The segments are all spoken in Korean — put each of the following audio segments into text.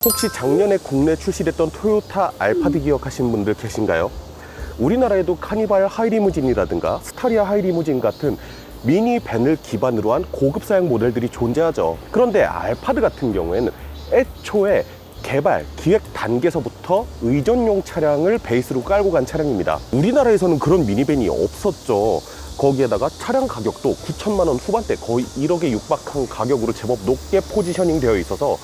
혹시 작년에 국내 출시됐던 토요타 알파드 기억하시는 분들 계신가요? 우리나라에도 카니발 하이리무진이라든가 스타리아 하이리무진 같은 미니밴을 기반으로 한 고급 사양 모델들이 존재하죠. 그런데 알파드 같은 경우에는 애초에 개발, 기획 단계에서부터 의전용 차량을 베이스로 깔고 간 차량입니다. 우리나라에서는 그런 미니밴이 없었죠. 거기에다가 차량 가격도 9천만 원 후반대, 거의 1억에 육박한 가격으로 제법 높게 포지셔닝 되어 있어서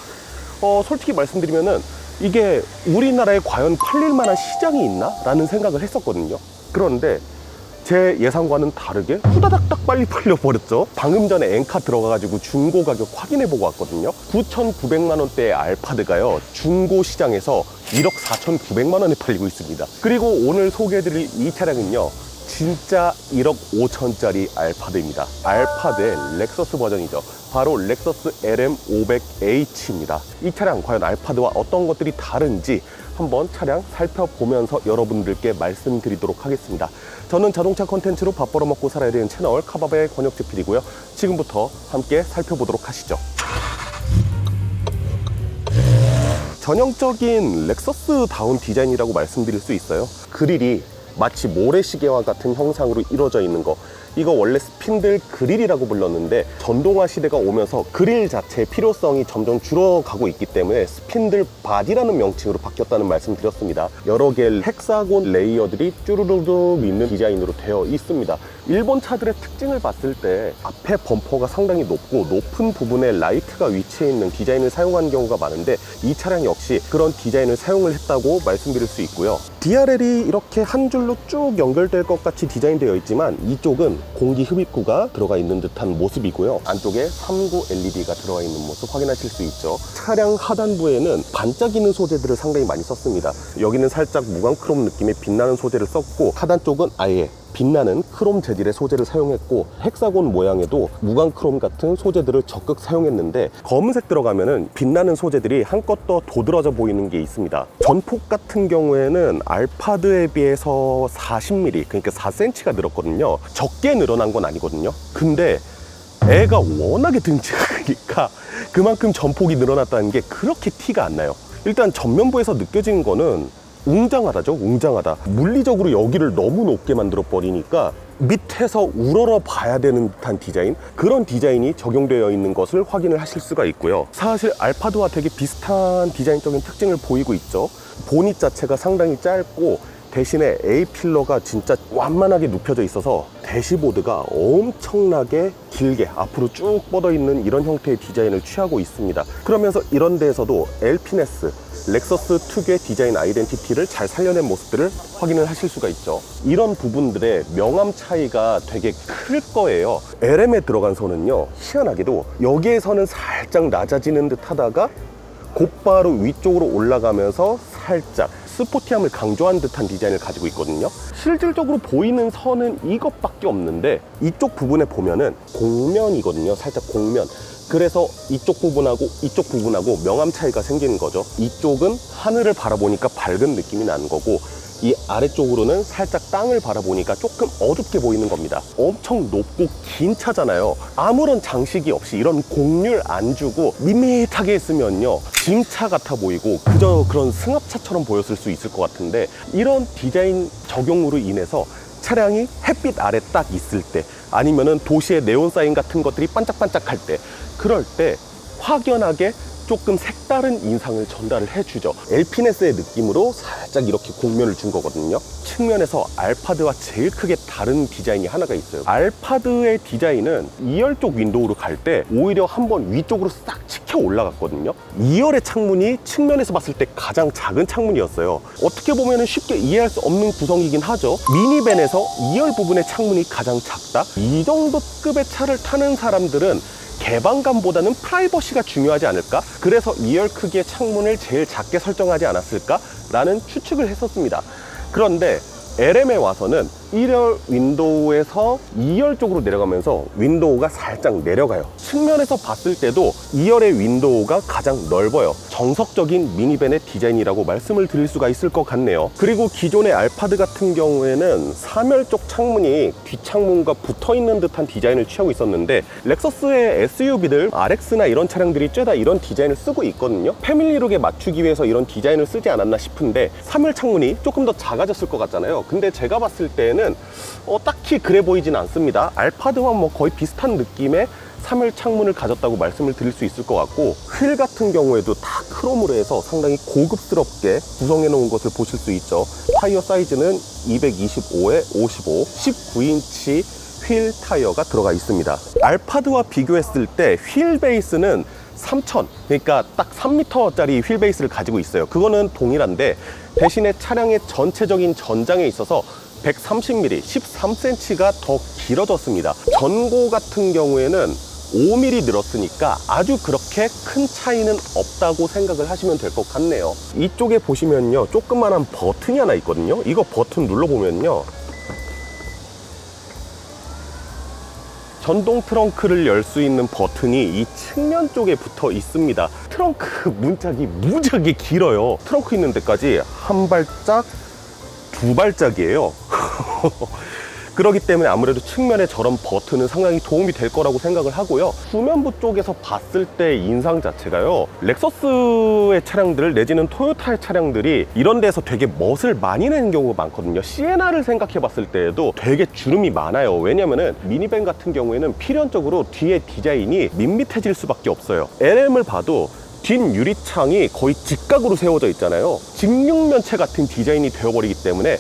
솔직히 말씀드리면은 이게 우리나라에 과연 팔릴 만한 시장이 있나? 라는 생각을 했었거든요. 그런데 제 예상과는 다르게 후다닥닥 빨리 팔려버렸죠. 방금 전에 엔카 들어가가지고 중고 가격 확인해보고 왔거든요. 9,900만 원대의 알파드가요, 중고 시장에서 1억 4,900만 원에 팔리고 있습니다. 그리고 오늘 소개해드릴 이 차량은요, 진짜 1억 5천짜리 알파드입니다. 알파드의 렉서스 버전이죠. 바로 렉서스 LM500H입니다. 이 차량 과연 알파드와 어떤 것들이 다른지 한번 차량 살펴보면서 여러분들께 말씀드리도록 하겠습니다. 저는 자동차 콘텐츠로 밥 벌어먹고 살아야 되는 채널 카바베 권혁재 PD고요. 지금부터 함께 살펴보도록 하시죠. 전형적인 렉서스다운 디자인이라고 말씀드릴 수 있어요. 그릴이 마치 모래시계와 같은 형상으로 이루어져 있는 거, 이거 원래 스핀들 그릴이라고 불렀는데 전동화 시대가 오면서 그릴 자체의 필요성이 점점 줄어가고 있기 때문에 스핀들 바디라는 명칭으로 바뀌었다는 말씀 드렸습니다. 여러 개의 헥사곤 레이어들이 쭈루루룩 있는 디자인으로 되어 있습니다. 일본 차들의 특징을 봤을 때 앞에 범퍼가 상당히 높고 높은 부분에 라이트가 위치해 있는 디자인을 사용하는 경우가 많은데 이 차량 역시 그런 디자인을 사용을 했다고 말씀드릴 수 있고요. DRL이 이렇게 한 줄로 쭉 연결될 것 같이 디자인되어 있지만 이쪽은 공기 흡입구가 들어가 있는 듯한 모습이고요. 안쪽에 3구 LED가 들어가 있는 모습 확인하실 수 있죠. 차량 하단부에는 반짝이는 소재들을 상당히 많이 썼습니다. 여기는 살짝 무광 크롬 느낌의 빛나는 소재를 썼고, 하단 쪽은 아예 빛나는 크롬 재질의 소재를 사용했고, 헥사곤 모양에도 무광 크롬 같은 소재들을 적극 사용했는데, 검은색 들어가면은 빛나는 소재들이 한껏 더 도드라져 보이는 게 있습니다. 전폭 같은 경우에는 알파드에 비해서 40mm, 그러니까 4cm가 늘었거든요. 적게 늘어난 건 아니거든요. 근데 애가 워낙에 등치가 크니까 그만큼 전폭이 늘어났다는 게 그렇게 티가 안 나요. 일단 전면부에서 느껴지는 거는 웅장하다죠. 웅장하다. 물리적으로 여기를 너무 높게 만들어 버리니까 밑에서 우러러 봐야 되는 듯한 디자인, 그런 디자인이 적용되어 있는 것을 확인을 하실 수가 있고요. 사실 알파드와 되게 비슷한 디자인적인 특징을 보이고 있죠. 보닛 자체가 상당히 짧고 대신에 A필러가 진짜 완만하게 눕혀져 있어서 대시보드가 엄청나게 길게 앞으로 쭉 뻗어 있는 이런 형태의 디자인을 취하고 있습니다. 그러면서 이런 데에서도 엘피네스, 렉서스 특유의 디자인 아이덴티티를 잘 살려낸 모습들을 확인을 하실 수가 있죠. 이런 부분들의 명암 차이가 되게 클 거예요. LM에 들어간 선은요, 희한하게도 여기에서는 살짝 낮아지는 듯 하다가 곧바로 위쪽으로 올라가면서 살짝 스포티함을 강조한 듯한 디자인을 가지고 있거든요. 실질적으로 보이는 선은 이것밖에 없는데 이쪽 부분에 보면은 곡면이거든요. 살짝 곡면. 그래서 이쪽 부분하고 명암 차이가 생기는 거죠. 이쪽은 하늘을 바라보니까 밝은 느낌이 나는 거고, 이 아래쪽으로는 살짝 땅을 바라보니까 조금 어둡게 보이는 겁니다. 엄청 높고 긴 차잖아요. 아무런 장식이 없이 이런 곡률 안 주고 밋밋하게 했으면요, 짐차 같아 보이고 그저 그런 승합차처럼 보였을 수 있을 것 같은데, 이런 디자인 적용으로 인해서 차량이 햇빛 아래 딱 있을 때, 아니면은 도시의 네온 사인 같은 것들이 반짝반짝할 때, 그럴 때 확연하게 조금 색다른 인상을 전달을 해주죠. 엘피네스의 느낌으로 살짝 이렇게 곡면을 준 거거든요. 측면에서 알파드와 제일 크게 다른 디자인이 하나가 있어요. 알파드의 디자인은 2열 쪽 윈도우로 갈 때 오히려 한번 위쪽으로 싹 치켜 올라갔거든요. 2열의 창문이 측면에서 봤을 때 가장 작은 창문이었어요. 어떻게 보면 쉽게 이해할 수 없는 구성이긴 하죠. 미니밴에서 2열 부분의 창문이 가장 작다? 이 정도 급의 차를 타는 사람들은 개방감보다는 프라이버시가 중요하지 않을까? 그래서 2열 크기의 창문을 제일 작게 설정하지 않았을까? 라는 추측을 했었습니다. 그런데 LM에 와서는 1열 윈도우에서 2열 쪽으로 내려가면서 윈도우가 살짝 내려가요. 측면에서 봤을 때도 2열의 윈도우가 가장 넓어요. 정석적인 미니밴의 디자인이라고 말씀을 드릴 수가 있을 것 같네요. 그리고 기존의 알파드 같은 경우에는 3열 쪽 창문이 뒷창문과 붙어있는 듯한 디자인을 취하고 있었는데, 렉서스의 SUV들, RX나 이런 차량들이 죄다 이런 디자인을 쓰고 있거든요. 패밀리룩에 맞추기 위해서 이런 디자인을 쓰지 않았나 싶은데, 3열 창문이 조금 더 작아졌을 것 같잖아요. 근데 제가 봤을 때는 딱히 그래 보이진 않습니다. 알파드와 뭐 거의 비슷한 느낌의 3열 창문을 가졌다고 말씀을 드릴 수 있을 것 같고, 휠 같은 경우에도 다 크롬으로 해서 상당히 고급스럽게 구성해 놓은 것을 보실 수 있죠. 타이어 사이즈는 225에 55, 19인치 휠 타이어가 들어가 있습니다. 알파드와 비교했을 때 휠 베이스는 3000, 그러니까 딱 3m짜리 휠 베이스를 가지고 있어요. 그거는 동일한데, 대신에 차량의 전체적인 전장에 있어서 130mm, 13cm가 더 길어졌습니다. 전고 같은 경우에는 5mm 늘었으니까 아주 그렇게 큰 차이는 없다고 생각을 하시면 될 것 같네요. 이쪽에 보시면요, 조그만한 버튼이 하나 있거든요. 이거 버튼 눌러보면요, 전동 트렁크를 열 수 있는 버튼이 이 측면 쪽에 붙어 있습니다. 트렁크 문짝이 무지하게 길어요. 트렁크 있는 데까지 한 발짝, 두 발짝이에요. 그렇기 때문에 아무래도 측면에 저런 버튼은 상당히 도움이 될 거라고 생각을 하고요. 후면부 쪽에서 봤을 때 인상 자체가요, 렉서스의 차량들 내지는 토요타의 차량들이 이런 데서 되게 멋을 많이 내는 경우가 많거든요. 시에나를 생각해 봤을 때에도 되게 주름이 많아요. 왜냐면은 미니밴 같은 경우에는 필연적으로 뒤에 디자인이 밋밋해질 수밖에 없어요. LM을 봐도 뒷 유리창이 거의 직각으로 세워져 있잖아요. 직육면체 같은 디자인이 되어버리기 때문에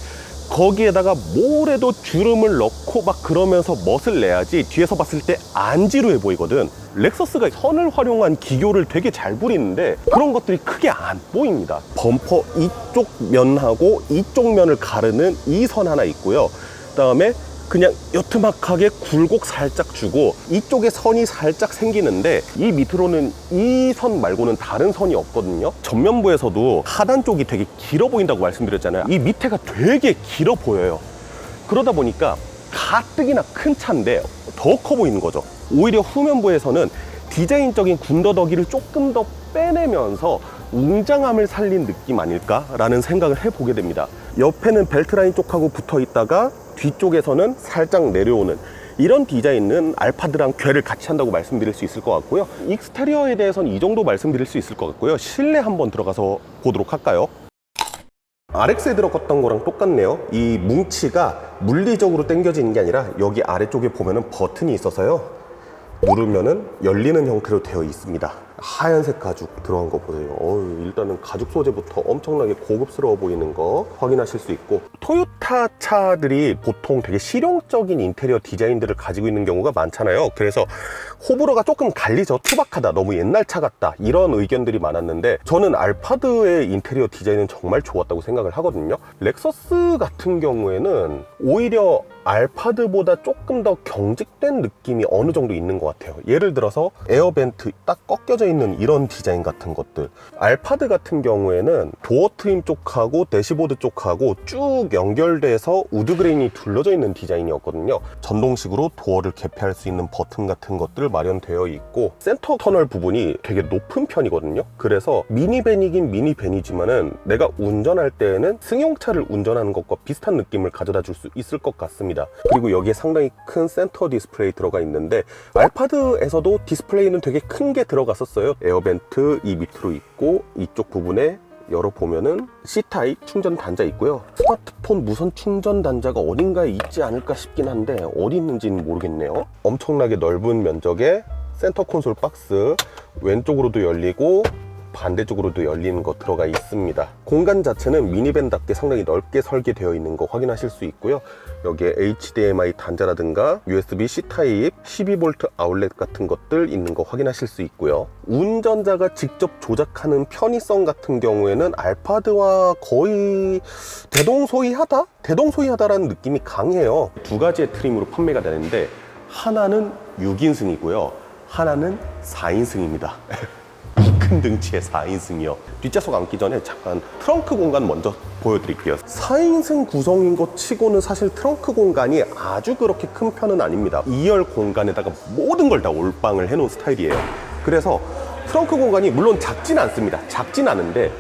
거기에다가 뭐래도 주름을 넣고 막 그러면서 멋을 내야지 뒤에서 봤을 때 안 지루해 보이거든. 렉서스가 선을 활용한 기교를 되게 잘 부리는데 그런 것들이 크게 안 보입니다. 범퍼 이쪽 면하고 이쪽 면을 가르는 이 선 하나 있고요. 그 다음에 그냥 여트막하게 굴곡 살짝 주고 이쪽에 선이 살짝 생기는데, 이 밑으로는 이 선 말고는 다른 선이 없거든요. 전면부에서도 하단 쪽이 되게 길어 보인다고 말씀드렸잖아요. 이 밑에가 되게 길어 보여요. 그러다 보니까 가뜩이나 큰 차인데 더 커 보이는 거죠. 오히려 후면부에서는 디자인적인 군더더기를 조금 더 빼내면서 웅장함을 살린 느낌 아닐까라는 생각을 해보게 됩니다. 옆에는 벨트라인 쪽하고 붙어 있다가 뒤쪽에서는 살짝 내려오는 이런 디자인은 알파드랑 궤를 같이 한다고 말씀드릴 수 있을 것 같고요. 익스테리어에 대해서는 이 정도 말씀드릴 수 있을 것 같고요. 실내 한번 들어가서 보도록 할까요? RX에 들어갔던 거랑 똑같네요. 이 뭉치가 물리적으로 당겨지는 게 아니라 여기 아래쪽에 보면은 버튼이 있어서요, 누르면은 열리는 형태로 되어 있습니다. 하얀색 가죽 들어간 거 보세요. 일단은 가죽 소재부터 엄청나게 고급스러워 보이는 거 확인하실 수 있고, 토요타 차들이 보통 되게 실용적인 인테리어 디자인들을 가지고 있는 경우가 많잖아요. 그래서 호불호가 조금 갈리죠. 투박하다, 너무 옛날 차 같다, 이런 의견들이 많았는데 저는 알파드의 인테리어 디자인은 정말 좋았다고 생각을 하거든요. 렉서스 같은 경우에는 오히려 알파드보다 조금 더 경직된 느낌이 어느 정도 있는 것 같아요. 예를 들어서 에어벤트 딱 꺾여져 있는 이런 디자인 같은 것들, 알파드 같은 경우에는 도어 트림 쪽하고 대시보드 쪽하고 쭉 연결돼서 우드그레인이 둘러져 있는 디자인이었거든요. 전동식으로 도어를 개폐할 수 있는 버튼 같은 것들 마련되어 있고, 센터 터널 부분이 되게 높은 편이거든요. 그래서 미니밴이긴 미니밴이지만은 내가 운전할 때에는 승용차를 운전하는 것과 비슷한 느낌을 가져다 줄 수 있을 것 같습니다. 그리고 여기에 상당히 큰 센터 디스플레이 들어가 있는데, 알파드에서도 디스플레이는 되게 큰 게 들어갔었어요. 에어벤트 이 밑으로 있고, 이쪽 부분에 열어보면은 C타입 충전 단자 있고요. 스마트폰 무선 충전 단자가 어딘가에 있지 않을까 싶긴 한데 어디 있는지는 모르겠네요. 엄청나게 넓은 면적의 센터 콘솔 박스, 왼쪽으로도 열리고 반대쪽으로도 열리는 거 들어가 있습니다. 공간 자체는 미니밴답게 상당히 넓게 설계되어 있는 거 확인하실 수 있고요. 여기에 HDMI 단자라든가 USB-C 타입 12V 아울렛 같은 것들 있는 거 확인하실 수 있고요. 운전자가 직접 조작하는 편의성 같은 경우에는 알파드와 거의 대동소이하다? 대동소이하다라는 느낌이 강해요. 두 가지의 트림으로 판매가 되는데, 하나는 6인승이고요, 하나는 4인승입니다. 큰 등치의 4인승이요. 뒷좌석 앉기 전에 잠깐 트렁크 공간 먼저 보여드릴게요. 4인승 구성인 것 치고는 사실 트렁크 공간이 아주 그렇게 큰 편은 아닙니다. 2열 공간에다가 모든 걸 다 올방을 해놓은 스타일이에요. 그래서 트렁크 공간이 물론 작진 않습니다. 작진 않은데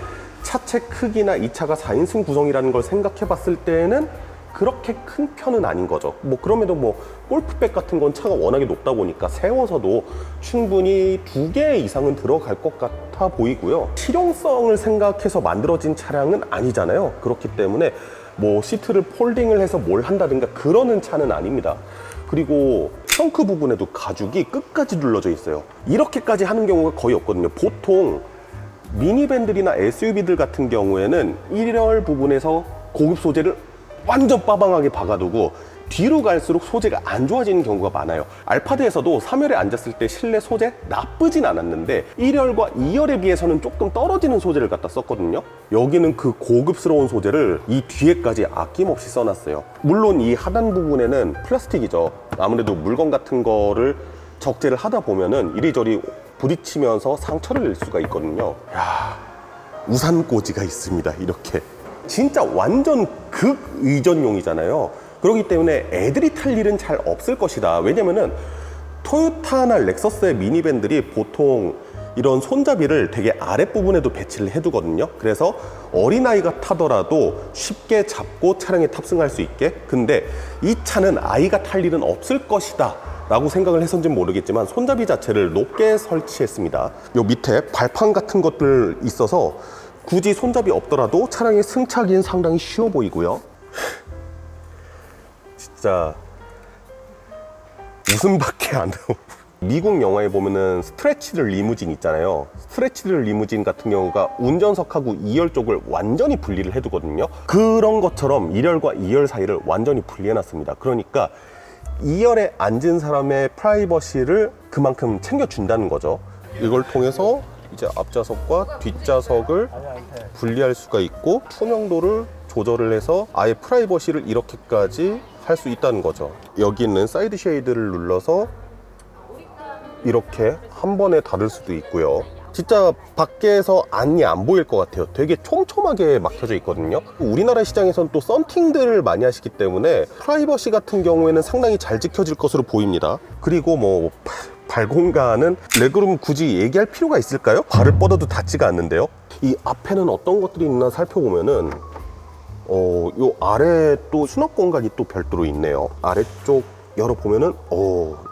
차체 크기나 이 차가 4인승 구성이라는 걸 생각해 봤을 때는 그렇게 큰 편은 아닌 거죠. 뭐 그럼에도 뭐 골프백 같은 건 차가 워낙에 높다 보니까 세워서도 충분히 2개 이상은 들어갈 것 같아 보이고요. 실용성을 생각해서 만들어진 차량은 아니잖아요. 그렇기 때문에 뭐 시트를 폴딩을 해서 뭘 한다든가 그러는 차는 아닙니다. 그리고 트렁크 부분에도 가죽이 끝까지 눌러져 있어요. 이렇게까지 하는 경우가 거의 없거든요. 보통 미니밴들이나 SUV들 같은 경우에는 1열 부분에서 고급 소재를 완전 빠방하게 박아두고 뒤로 갈수록 소재가 안 좋아지는 경우가 많아요. 알파드에서도 3열에 앉았을 때 실내 소재 나쁘진 않았는데 1열과 2열에 비해서는 조금 떨어지는 소재를 갖다 썼거든요. 여기는 그 고급스러운 소재를 이 뒤에까지 아낌없이 써놨어요. 물론 이 하단 부분에는 플라스틱이죠. 아무래도 물건 같은 거를 적재를 하다 보면은 이리저리 부딪히면서 상처를 낼 수가 있거든요. 야, 우산꽂이가 있습니다. 이렇게 진짜 완전 극의전용이잖아요. 그렇기 때문에 애들이 탈 일은 잘 없을 것이다. 왜냐면은 토요타나 렉서스의 미니밴들이 보통 이런 손잡이를 되게 아랫부분에도 배치를 해두거든요. 그래서 어린아이가 타더라도 쉽게 잡고 차량에 탑승할 수 있게. 근데 이 차는 아이가 탈 일은 없을 것이다 라고 생각을 했었는지 모르겠지만 손잡이 자체를 높게 설치했습니다. 요 밑에 발판 같은 것들 있어서 굳이 손잡이 없더라도 차량의 승차기는 상당히 쉬워 보이고요. 진짜 웃음밖에 안 나오고. 미국 영화에 보면은 스트레치드 리무진 있잖아요. 스트레치드 리무진 같은 경우가 운전석하고 2열 쪽을 완전히 분리를 해두거든요. 그런 것처럼 1열과 2열 사이를 완전히 분리해놨습니다. 그러니까 2열에 앉은 사람의 프라이버시를 그만큼 챙겨준다는 거죠. 이걸 통해서 이제 앞좌석과 뒷좌석을 분리할 수가 있고 투명도를 조절을 해서 아예 프라이버시를 이렇게까지 할 수 있다는 거죠. 여기 있는 사이드 쉐이드를 눌러서 이렇게 한 번에 닫을 수도 있고요. 진짜 밖에서 안이 안 보일 것 같아요. 되게 촘촘하게 막혀져 있거든요. 우리나라 시장에서는 또 썬팅들을 많이 하시기 때문에 프라이버시 같은 경우에는 상당히 잘 지켜질 것으로 보입니다. 그리고 뭐 발 공간은 레그룸 굳이 얘기할 필요가 있을까요? 발을 뻗어도 닿지가 않는데요. 이 앞에는 어떤 것들이 있나 살펴보면은 요 아래 또 수납 공간이 또 별도로 있네요. 아래쪽 열어보면은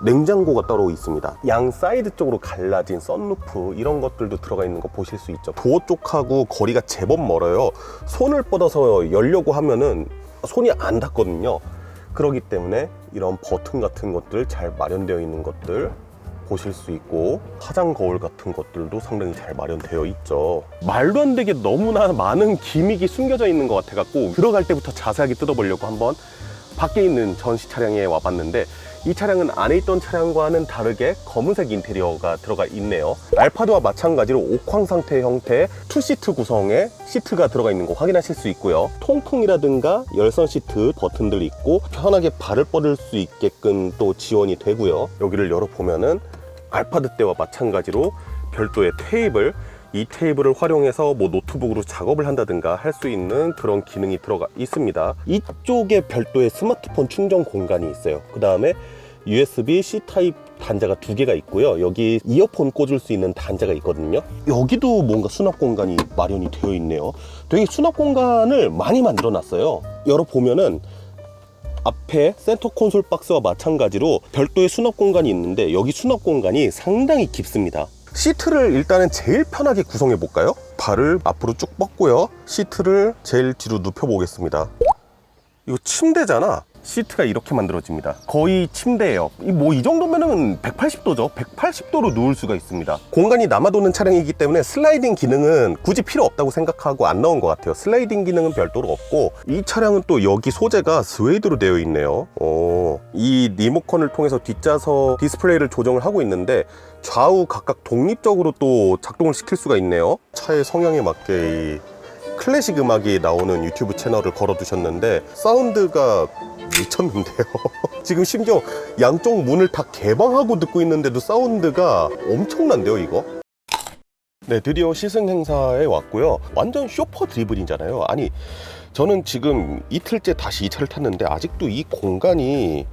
냉장고가 따로 있습니다. 양 사이드 쪽으로 갈라진 썬루프 이런 것들도 들어가 있는 거 보실 수 있죠. 도어 쪽하고 거리가 제법 멀어요. 손을 뻗어서 열려고 하면은 손이 안 닿거든요. 그렇기 때문에 이런 버튼 같은 것들 잘 마련되어 있는 것들 보실 수 있고 화장 거울 같은 것들도 상당히 잘 마련되어 있죠. 말도 안 되게 너무나 많은 기믹이 숨겨져 있는 것 같아 갖고 들어갈 때부터 자세하게 뜯어보려고 한번 밖에 있는 전시 차량에 와봤는데 이 차량은 안에 있던 차량과는 다르게 검은색 인테리어가 들어가 있네요. 알파드와 마찬가지로 옥황 상태 형태의 투시트 구성의 시트가 들어가 있는 거 확인하실 수 있고요. 통풍이라든가 열선 시트 버튼들 있고 편하게 발을 뻗을 수 있게끔 또 지원이 되고요. 여기를 열어보면은 알파드 때와 마찬가지로 별도의 테이블, 이 테이블을 활용해서 뭐 노트북으로 작업을 한다든가 할 수 있는 그런 기능이 들어가 있습니다. 이쪽에 별도의 스마트폰 충전 공간이 있어요. 그 다음에 USB-C 타입 단자가 2개가 있고요. 여기 이어폰 꽂을 수 있는 단자가 있거든요. 여기도 뭔가 수납 공간이 마련이 되어 있네요. 되게 수납 공간을 많이 만들어 놨어요. 열어보면은 앞에 센터 콘솔 박스와 마찬가지로 별도의 수납 공간이 있는데 여기 수납 공간이 상당히 깊습니다. 시트를 일단은 제일 편하게 구성해 볼까요? 발을 앞으로 쭉 뻗고요. 시트를 제일 뒤로 눕혀 보겠습니다. 이거 침대잖아. 시트가 이렇게 만들어집니다. 거의 침대예요. 이 정도면은 180도죠. 180도로 누울 수가 있습니다. 공간이 남아도는 차량이기 때문에 슬라이딩 기능은 굳이 필요 없다고 생각하고 안 넣은 것 같아요. 슬라이딩 기능은 별도로 없고 이 차량은 또 여기 소재가 스웨이드로 되어 있네요. 이 리모컨을 통해서 뒷좌석 디스플레이를 조정을 하고 있는데 좌우 각각 독립적으로 또 작동을 시킬 수가 있네요. 차의 성향에 맞게 이 클래식 음악이 나오는 유튜브 채널을 걸어두셨는데 사운드가 미쳤는데요. 지금 심지어 양쪽 문을 다 개방하고 듣고 있는데도 사운드가 엄청난데요, 이거? 네, 드디어 시승 행사에 왔고요. 완전 쇼퍼 드리블이잖아요. 아니, 저는 지금 이틀째 다시 이 차를 탔는데 아직도 이 공간이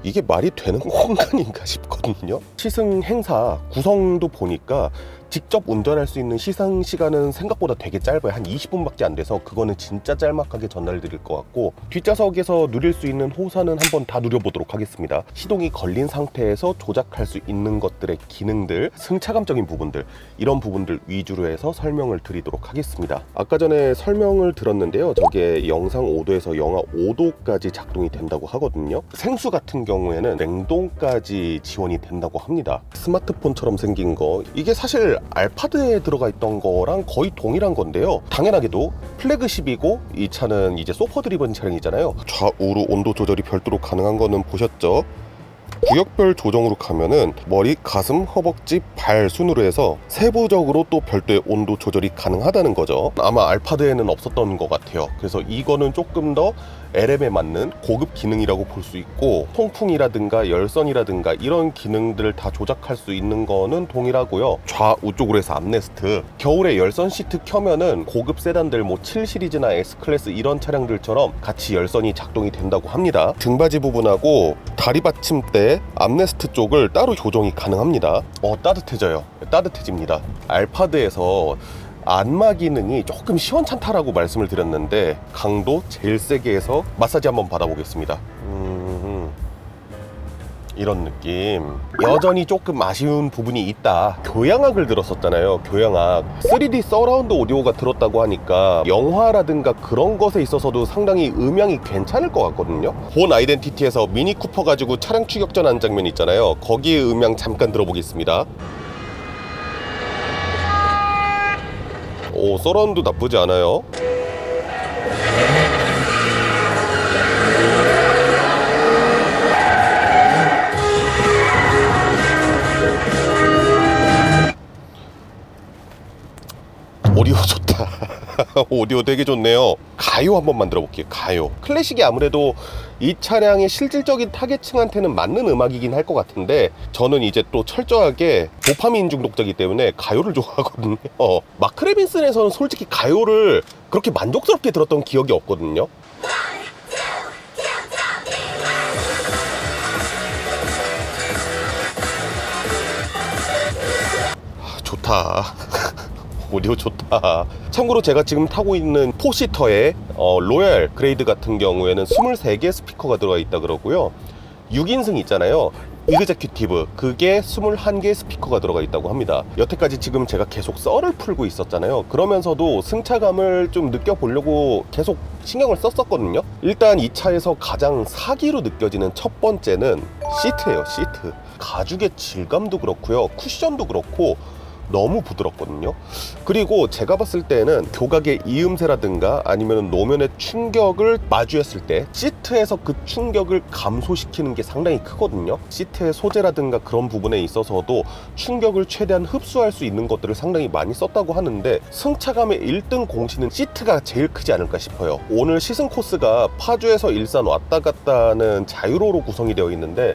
이게 말이 되는 공간인가 싶거든요. 시승 행사 구성도 보니까 직접 운전할 수 있는 시승 시간은 생각보다 되게 짧아요. 한 20분밖에 안 돼서 그거는 진짜 짤막하게 전달드릴 것 같고, 뒷좌석에서 누릴 수 있는 호사는 한번 다 누려보도록 하겠습니다. 시동이 걸린 상태에서 조작할 수 있는 것들의 기능들, 승차감적인 부분들, 이런 부분들 위주로 해서 설명을 드리도록 하겠습니다. 아까 전에 설명을 들었는데요, 저게 영상 5도에서 영하 5도까지 작동이 된다고 하거든요. 생수 같은 경우에는 냉동까지 지원이 된다고 합니다. 스마트폰처럼 생긴 거, 이게 사실 알파드에 들어가 있던 거랑 거의 동일한 건데요. 당연하게도 플래그십이고 이 차는 이제 소퍼 드리븐 차량이잖아요. 좌우로 온도 조절이 별도로 가능한 거는 보셨죠? 구역별 조정으로 가면은 머리, 가슴, 허벅지, 발 순으로 해서 세부적으로 또 별도의 온도 조절이 가능하다는 거죠. 아마 알파드에는 없었던 것 같아요. 그래서 이거는 조금 더 LM에 맞는 고급 기능이라고 볼 수 있고, 통풍이라든가 열선이라든가 이런 기능들을 다 조작할 수 있는 거는 동일하고요. 좌우 쪽으로 해서 암레스트, 겨울에 열선 시트 켜면은 고급 세단들 뭐 7 시리즈나 S클래스 이런 차량들처럼 같이 열선이 작동이 된다고 합니다. 등받이 부분하고 다리 받침대, 암레스트 쪽을 따로 조정이 가능합니다. 따뜻해져요. 따뜻해집니다. 알파드에서 안마 기능이 조금 시원찮다라고 말씀을 드렸는데, 강도 제일 세게 해서 마사지 한번 받아보겠습니다. 이런 느낌. 여전히 조금 아쉬운 부분이 있다. 교향악을 들었었잖아요. 교향악 3D 서라운드 오디오가 들었다고 하니까 영화라든가 그런 것에 있어서도 상당히 음향이 괜찮을 것 같거든요. 본 아이덴티티에서 미니 쿠퍼 가지고 차량 추격전 한 장면 있잖아요. 거기에 음향 잠깐 들어보겠습니다. 오, 서라운드 나쁘지 않아요. 오디오 좋다. 오디오 되게 좋네요. 가요 한번 만들어 볼게요. 가요. 클래식이 아무래도 이 차량의 실질적인 타겟층한테는 맞는 음악이긴 할 것 같은데, 저는 이제 또 철저하게 도파민 중독자이기 때문에 가요를 좋아하거든요. 마크 레빈슨에서는 솔직히 가요를 그렇게 만족스럽게 들었던 기억이 없거든요. 좋다. 오디오 좋다. 참고로 제가 지금 타고 있는 포시터의 로얄 그레이드 같은 경우에는 23개 스피커가 들어가 있다 그러고요. 6인승 있잖아요, 이그제큐티브, 그게 21개 스피커가 들어가 있다고 합니다. 여태까지 지금 제가 계속 썰을 풀고 있었잖아요. 그러면서도 승차감을 좀 느껴보려고 계속 신경을 썼었거든요. 일단 이 차에서 가장 사기로 느껴지는 첫 번째는 시트예요. 시트. 가죽의 질감도 그렇고요, 쿠션도 그렇고 너무 부드럽거든요. 그리고 제가 봤을 때는 교각의 이음새라든가 아니면 노면의 충격을 마주했을 때 시트에서 그 충격을 감소시키는 게 상당히 크거든요. 시트의 소재라든가 그런 부분에 있어서도 충격을 최대한 흡수할 수 있는 것들을 상당히 많이 썼다고 하는데, 승차감의 1등 공신은 시트가 제일 크지 않을까 싶어요. 오늘 시승 코스가 파주에서 일산 왔다 갔다 하는 자유로로 구성이 되어 있는데,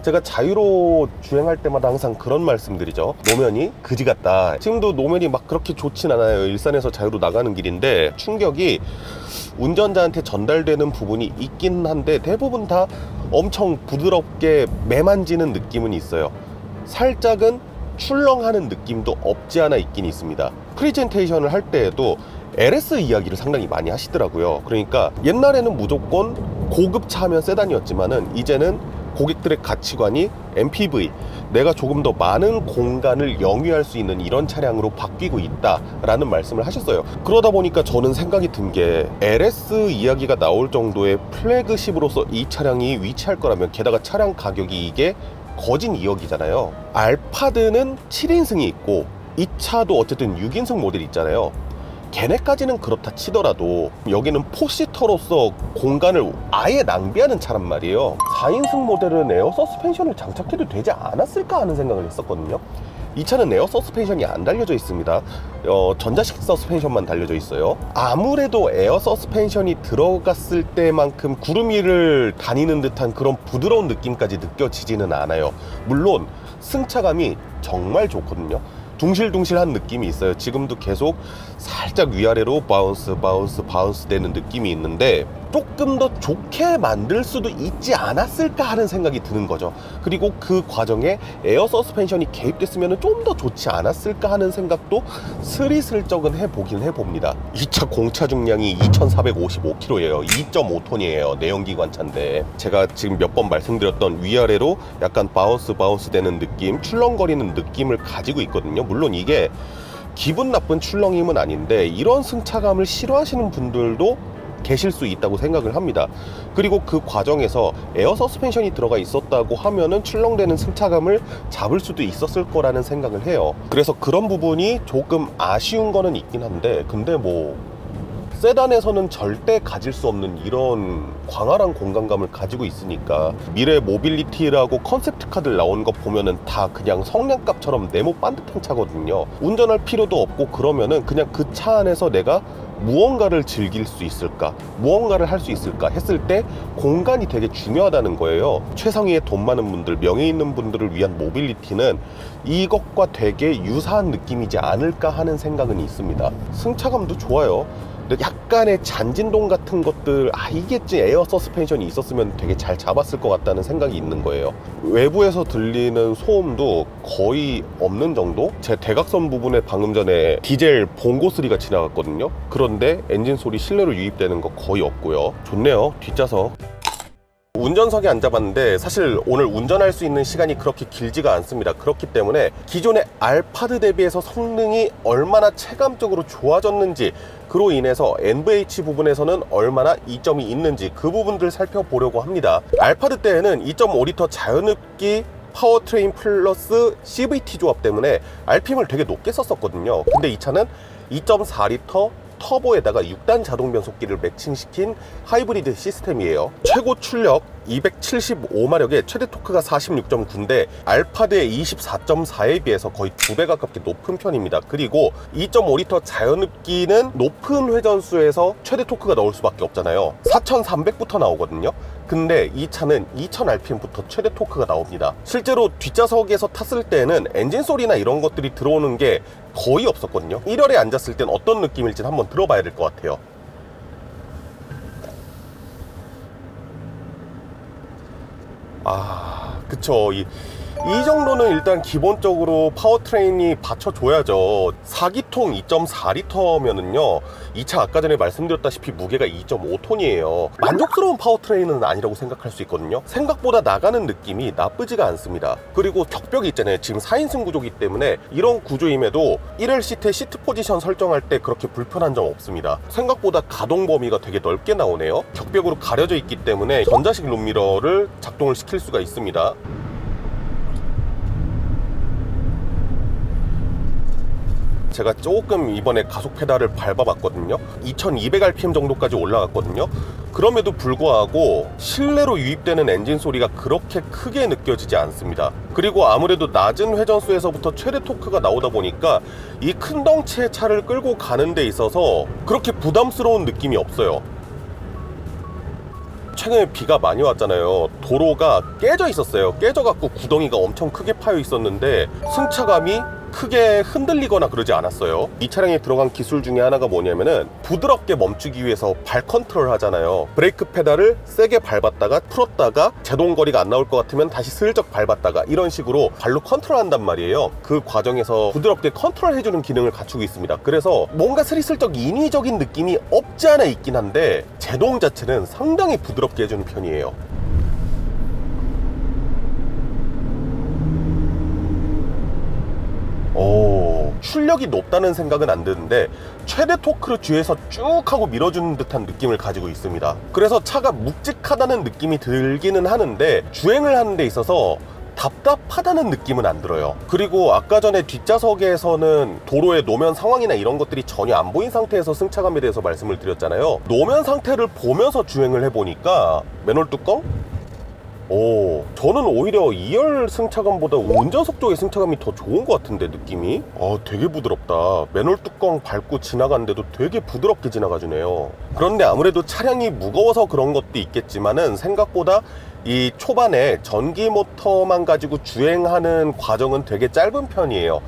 제가 자유로 주행할 때마다 항상 그런 말씀드리죠. 노면이 그지 같다. 지금도 노면이 막 그렇게 좋진 않아요. 일산에서 자유로 나가는 길인데 충격이 운전자한테 전달되는 부분이 있긴 한데 대부분 다 엄청 부드럽게 매만지는 느낌은 있어요. 살짝은 출렁하는 느낌도 없지 않아 있긴 있습니다. 프리젠테이션을 할 때에도 LS 이야기를 상당히 많이 하시더라고요. 그러니까 옛날에는 무조건 고급차 하면 세단이었지만은 이제는 고객들의 가치관이 MPV, 내가 조금 더 많은 공간을 영위할 수 있는 이런 차량으로 바뀌고 있다라는 말씀을 하셨어요. 그러다 보니까 저는 생각이 든 게, LS 이야기가 나올 정도의 플래그십으로서 이 차량이 위치할 거라면, 게다가 차량 가격이 이게 거진 2억이잖아요. 알파드는 7인승이 있고 이 차도 어쨌든 6인승 모델이 있잖아요. 걔네까지는 그렇다 치더라도 여기는 포시터로서 공간을 아예 낭비하는 차란 말이에요. 4인승 모델은 에어 서스펜션을 장착해도 되지 않았을까 하는 생각을 했었거든요. 이 차는 에어 서스펜션이 안 달려져 있습니다. 전자식 서스펜션만 달려져 있어요. 아무래도 에어 서스펜션이 들어갔을 때만큼 구름 위를 다니는 듯한 그런 부드러운 느낌까지 느껴지지는 않아요. 물론 승차감이 정말 좋거든요. 둥실둥실한 느낌이 있어요. 지금도 계속 살짝 위아래로 바운스 되는 느낌이 있는데 조금 더 좋게 만들 수도 있지 않았을까 하는 생각이 드는 거죠. 그리고 그 과정에 에어 서스펜션이 개입됐으면 좀 더 좋지 않았을까 하는 생각도 스리슬쩍은 해보긴 해봅니다. 이 차 공차 중량이 2455kg예요 2.5톤이에요 내연기관차인데, 제가 지금 몇 번 말씀드렸던 위아래로 약간 바운스 되는 느낌, 출렁거리는 느낌을 가지고 있거든요. 물론 이게 기분 나쁜 출렁임은 아닌데 이런 승차감을 싫어하시는 분들도 계실 수 있다고 생각을 합니다. 그리고 그 과정에서 에어 서스펜션이 들어가 있었다고 하면은 출렁대는 승차감을 잡을 수도 있었을 거라는 생각을 해요. 그래서 그런 부분이 조금 아쉬운 거는 있긴 한데, 근데 뭐 세단에서는 절대 가질 수 없는 이런 광활한 공간감을 가지고 있으니까 미래 모빌리티라고 컨셉트 카드를 나온 거 보면은 다 그냥 성냥갑처럼 네모 반듯한 차거든요. 운전할 필요도 없고 그러면은 그냥 그 차 안에서 내가 무언가를 즐길 수 있을까, 무언가를 할 수 있을까 했을 때 공간이 되게 중요하다는 거예요. 최상위의 돈 많은 분들, 명예 있는 분들을 위한 모빌리티는 이것과 되게 유사한 느낌이지 않을까 하는 생각은 있습니다. 승차감도 좋아요. 근데 약간의 잔진동 같은 것들, 이게 에어 서스펜션이 있었으면 되게 잘 잡았을 것 같다는 생각이 있는 거예요. 외부에서 들리는 소음도 거의 없는 정도? 제 대각선 부분에 방금 전에 디젤 봉고 소리가 지나갔거든요. 그런데 엔진 소리 실내로 유입되는 거 거의 없고요. 좋네요. 뒷좌석. 운전석에 앉아봤는데 사실 오늘 운전할 수 있는 시간이 그렇게 길지가 않습니다. 그렇기 때문에 기존의 알파드 대비해서 성능이 얼마나 체감적으로 좋아졌는지, 그로 인해서 NVH 부분에서는 얼마나 이점이 있는지 그 부분들 살펴보려고 합니다. 알파드 때에는 2.5리터 자연흡기 파워트레인 플러스 CVT 조합 때문에 RPM을 되게 높게 썼었거든요. 근데 이 차는 2.4리터 터보에다가 6단 자동 변속기를 매칭시킨 하이브리드 시스템이에요. 최고 출력 275마력에 최대 토크가 46.9인데 알파드의 24.4에 비해서 거의 2배 가깝게 높은 편입니다. 그리고 2.5리터 자연흡기는 높은 회전수에서 최대 토크가 나올 수밖에 없잖아요. 4300부터 나오거든요. 근데 이 차는 2000rpm부터 최대 토크가 나옵니다. 실제로 뒷좌석에서 탔을 때는 엔진 소리나 이런 것들이 들어오는 게 거의 없었거든요. 1열에 앉았을 땐 어떤 느낌일지 한번 들어봐야 될 것 같아요. 그쵸. 이 정도는 일단 기본적으로 파워트레인이 받쳐줘야죠. 4기통 2.4리터면은요 이 차 아까 전에 말씀드렸다시피 무게가 2.5톤이에요 만족스러운 파워트레인은 아니라고 생각할 수 있거든요. 생각보다 나가는 느낌이 나쁘지가 않습니다. 그리고 격벽이 있잖아요. 지금 4인승 구조이기 때문에 이런 구조임에도 1열 시트의 시트 포지션 설정할 때 그렇게 불편한 점 없습니다. 생각보다 가동 범위가 되게 넓게 나오네요. 격벽으로 가려져 있기 때문에 전자식 룸미러를 작동을 시킬 수가 있습니다. 제가 조금 이번에 가속 페달을 밟아봤거든요. 2200rpm 정도까지 올라갔거든요. 그럼에도 불구하고 실내로 유입되는 엔진 소리가 그렇게 크게 느껴지지 않습니다. 그리고 아무래도 낮은 회전수에서부터 최대 토크가 나오다 보니까 이 큰 덩치의 차를 끌고 가는 데 있어서 그렇게 부담스러운 느낌이 없어요. 최근에 비가 많이 왔잖아요. 도로가 깨져 있었어요. 깨져갖고 구덩이가 엄청 크게 파여 있었는데 승차감이 크게 흔들리거나 그러지 않았어요. 이 차량에 들어간 기술 중에 하나가 뭐냐면은 부드럽게 멈추기 위해서 발 컨트롤 하잖아요. 브레이크 페달을 세게 밟았다가 풀었다가 제동거리가 안 나올 것 같으면 다시 슬쩍 밟았다가 이런 식으로 발로 컨트롤 한단 말이에요. 그 과정에서 부드럽게 컨트롤 해주는 기능을 갖추고 있습니다. 그래서 뭔가 스리슬쩍 인위적인 느낌이 없지 않아 있긴 한데 제동 자체는 상당히 부드럽게 해주는 편이에요. 출력이 높다는 생각은 안 드는데 최대 토크를 뒤에서 쭉 하고 밀어주는 듯한 느낌을 가지고 있습니다. 그래서 차가 묵직하다는 느낌이 들기는 하는데 주행을 하는 데 있어서 답답하다는 느낌은 안 들어요. 그리고 아까 전에 뒷좌석에서는 도로의 노면 상황이나 이런 것들이 전혀 안 보인 상태에서 승차감에 대해서 말씀을 드렸잖아요. 노면 상태를 보면서 주행을 해보니까 맨홀 뚜껑? 저는 오히려 2열 승차감보다 운전석 쪽의 승차감이 더 좋은 것 같은데 느낌이? 되게 부드럽다. 맨홀 뚜껑 밟고 지나가는데도 되게 부드럽게 지나가주네요. 그런데 아무래도 차량이 무거워서 그런 것도 있겠지만은 생각보다 이 초반에 전기 모터만 가지고 주행하는 과정은 되게 짧은 편이에요.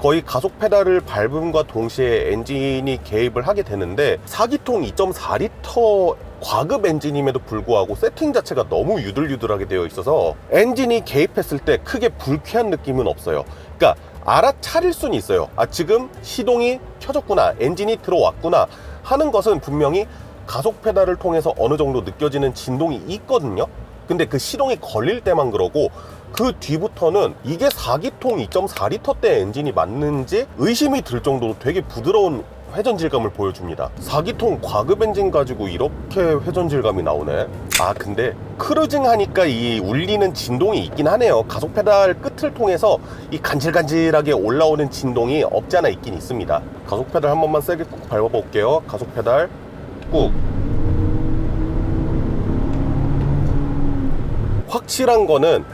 거의 가속 페달을 밟음과 동시에 엔진이 개입을 하게 되는데 4기통 2.4리터 과급 엔진임에도 불구하고 세팅 자체가 너무 유들유들하게 되어 있어서 엔진이 개입했을 때 크게 불쾌한 느낌은 없어요. 그러니까 알아차릴 수는 있어요. 아, 지금 시동이 켜졌구나, 엔진이 들어왔구나 하는 것은 분명히 가속 페달을 통해서 어느 정도 느껴지는 진동이 있거든요. 근데 그 시동이 걸릴 때만 그러고 그 뒤부터는 이게 4기통 2.4리터대 엔진이 맞는지 의심이 들 정도로 되게 부드러운 회전 질감을 보여줍니다. 4기통 과급 엔진 가지고 이렇게 회전 질감이 나오네. 아, 근데 크루징 하니까 이 울리는 진동이 있긴 하네요. 가속 페달 끝을 통해서 이 간질간질하게 올라오는 진동이 없지 않아 있긴 있습니다. 가속 페달 한 번만 세게 꾹 밟아 볼게요. 가속 페달 꾹. 확실한 거는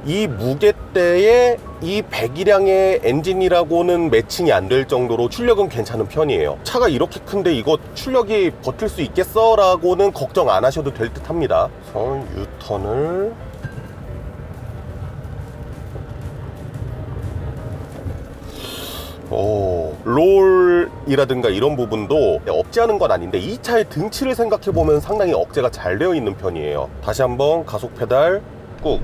이 무게대에 이 배기량의 엔진이라고는 매칭이 안 될 정도로 출력은 괜찮은 편이에요. 차가 이렇게 큰데 이거 출력이 버틸 수 있겠어? 라고는 걱정 안 하셔도 될 듯 합니다. 유턴을 롤이라든가 이런 부분도 없지 않은 건 아닌데 이 차의 등치를 생각해보면 상당히 억제가 잘 되어 있는 편이에요. 다시 한번 가속 페달 꾹.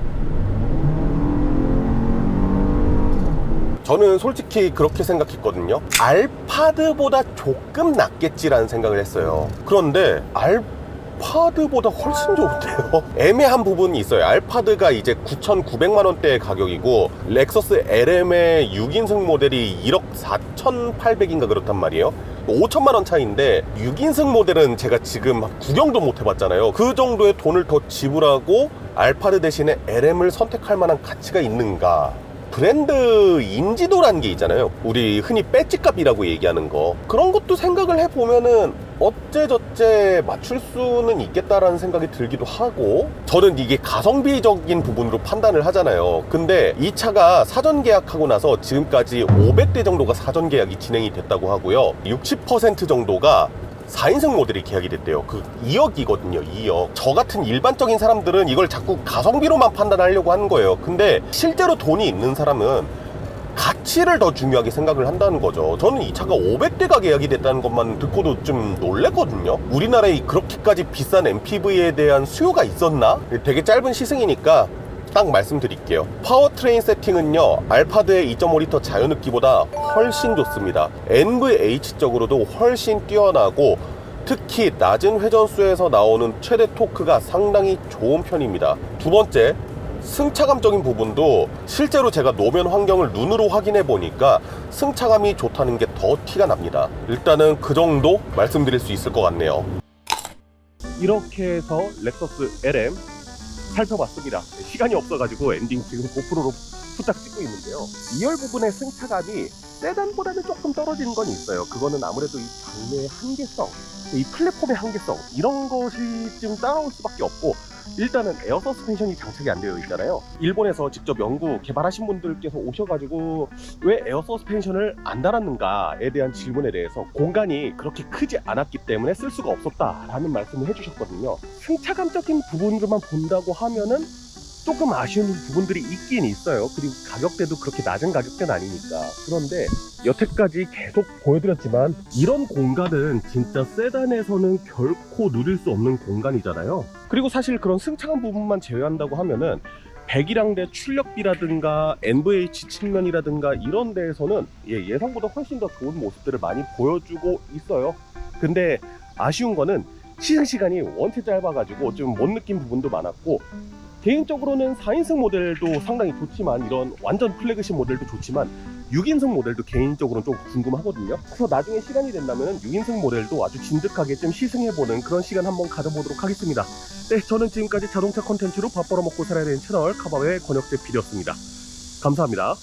저는 솔직히 그렇게 생각했거든요. 알파드보다 조금 낫겠지라는 생각을 했어요. 그런데 알파드보다 훨씬 좋은데요. 애매한 부분이 있어요. 알파드가 이제 9,900만 원대의 가격이고 렉서스 LM의 6인승 모델이 1억 4,800인가 그렇단 말이에요. 5천만 원 차이인데 6인승 모델은 제가 지금 구경도 못 해봤잖아요. 그 정도의 돈을 더 지불하고 알파드 대신에 LM을 선택할 만한 가치가 있는가? 브랜드 인지도라는 게 있잖아요. 우리 흔히 배지값이라고 얘기하는 거, 그런 것도 생각을 해보면은 어째저째 맞출 수는 있겠다라는 생각이 들기도 하고, 저는 이게 가성비적인 부분으로 판단을 하잖아요. 근데 이 차가 사전 계약하고 나서 지금까지 500대 정도가 사전 계약이 진행이 됐다고 하고요, 60% 정도가 4인승 모델이 계약이 됐대요. 그 2억이거든요. 2억. 저 같은 일반적인 사람들은 이걸 자꾸 가성비로만 판단하려고 하는 거예요. 근데 실제로 돈이 있는 사람은 가치를 더 중요하게 생각을 한다는 거죠. 저는 이 차가 500대가 계약이 됐다는 것만 듣고도 좀 놀랬거든요. 우리나라에 그렇게까지 비싼 MPV에 대한 수요가 있었나? 되게 짧은 시승이니까 딱 말씀드릴게요. 파워트레인 세팅은요, 알파드의 2.5리터 자연흡기보다 훨씬 좋습니다. NVH적으로도 훨씬 뛰어나고 특히 낮은 회전수에서 나오는 최대 토크가 상당히 좋은 편입니다. 두 번째, 승차감적인 부분도 실제로 제가 노면 환경을 눈으로 확인해 보니까 승차감이 좋다는 게 더 티가 납니다. 일단은 그 정도 말씀드릴 수 있을 것 같네요. 이렇게 해서 렉서스 LM 살펴봤습니다. 시간이 없어가지고 엔딩 지금 고프로로 후딱 찍고 있는데요. 2열 부분의 승차감이 세단보다는 조금 떨어지는 건 있어요. 그거는 아무래도 이 장르의 한계성, 이 플랫폼의 한계성, 이런 것이 좀 따라올 수밖에 없고, 일단은 에어 서스펜션이 장착이 안 되어 있잖아요. 일본에서 직접 연구 개발하신 분들께서 오셔가지고 왜 에어 서스펜션을 안 달았는가에 대한 질문에 대해서 공간이 그렇게 크지 않았기 때문에 쓸 수가 없었다라는 말씀을 해주셨거든요. 승차감적인 부분들만 본다고 하면은 조금 아쉬운 부분들이 있긴 있어요. 그리고 가격대도 그렇게 낮은 가격대는 아니니까. 그런데 여태까지 계속 보여드렸지만 이런 공간은 진짜 세단에서는 결코 누릴 수 없는 공간이잖아요. 그리고 사실 그런 승차감 부분만 제외한다고 하면은 배기량대 출력비라든가 NVH 측면이라든가 이런 데에서는 예상보다 훨씬 더 좋은 모습들을 많이 보여주고 있어요. 근데 아쉬운 거는 시승 시간이 원체 짧아가지고 좀 못 느낀 부분도 많았고, 개인적으로는 4인승 모델도 상당히 좋지만, 이런 완전 플래그십 모델도 좋지만 6인승 모델도 개인적으로는 좀 궁금하거든요. 그래서 나중에 시간이 된다면 6인승 모델도 아주 진득하게 좀 시승해보는 그런 시간 한번 가져보도록 하겠습니다. 네, 저는 지금까지 자동차 콘텐츠로 밥 벌어먹고 살아야 되는 채널 카바오의 권혁재 PD였습니다. 감사합니다.